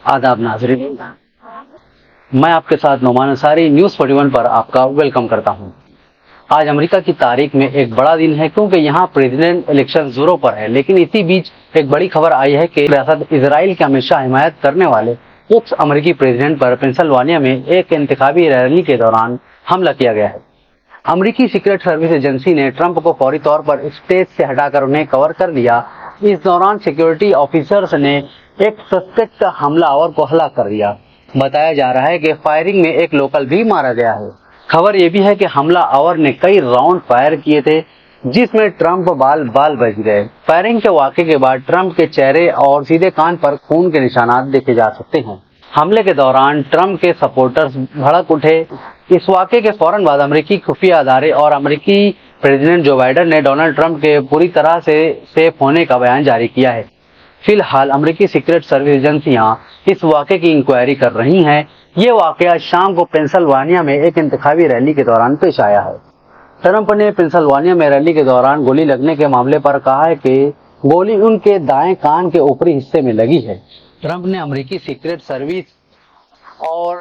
आदाब नाज़रीन, मैं आपके साथ नोमान अंसारी न्यूज़ 41 पर आपका वेलकम करता हूं। आज अमेरिका की तारीख में एक बड़ा दिन है क्योंकि यहां प्रेसिडेंट इलेक्शन जोरों पर है। लेकिन इसी बीच एक बड़ी खबर आई है कि रियासत इजराइल के हमेशा हिमायत करने वाले एक्स अमेरिकी प्रेसिडेंट पर पेंसिल्वानिया में एक इंतखाबी रैली के दौरान हमला किया गया है। अमेरिकी सीक्रेट सर्विस एजेंसी ने ट्रंप को फौरी तौर पर स्टेज से हटाकर उन्हें कवर कर लिया। इस दौरान सिक्योरिटी ऑफिसर्स ने एक सस्पेक्ट हमलावर को हलाक कर दिया। बताया जा रहा है कि फायरिंग में एक लोकल भी मारा गया है। खबर यह भी है कि हमलावर ने कई राउंड फायर किए थे जिसमें ट्रंप बाल बच गए। फायरिंग के वाक़े के बाद ट्रंप के चेहरे और सीधे कान पर खून के निशानात देखे जा सकते हैं। हमले के दौरान ट्रंप के सपोर्टर्स भड़क उठे। इस वाक़े के फौरन बाद अमेरिकी खुफिया अदारे और अमेरिकी प्रेसिडेंट जो बाइडेन ने डोनाल्ड ट्रंप के पूरी तरह से सेफ होने का बयान जारी किया है। फिलहाल अमेरिकी सीक्रेट सर्विस एजेंसियां इस वाक़े की इंक्वायरी कर रही हैं। ये वाक़या शाम को पेंसिल्वानिया में एक इंतखाबी रैली के दौरान पेश आया है। ट्रंप ने पेंसिल्वानिया में रैली के दौरान गोली लगने के मामले पर कहा है कि गोली उनके दाएं कान के ऊपरी हिस्से में लगी है। ट्रंप ने अमेरिकी सीक्रेट सर्विस और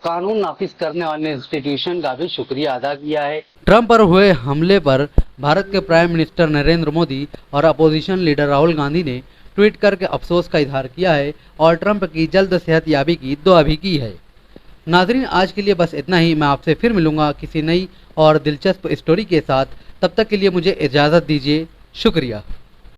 कानून नाफिज करने वाले इंस्टीट्यूशन का भी शुक्रिया अदा किया है। ट्रंप पर हुए हमले पर भारत के प्राइम मिनिस्टर नरेंद्र मोदी और अपोजिशन लीडर राहुल गांधी ने ट्वीट करके अफसोस का इजहार किया है और ट्रंप की जल्द सेहतयाबी की दुआ भी की है। नाज़रीन, आज के लिए बस इतना ही। मैं आपसे फिर मिलूंगा किसी नई और दिलचस्प स्टोरी के साथ। तब तक के लिए मुझे इजाज़त दीजिए। शुक्रिया।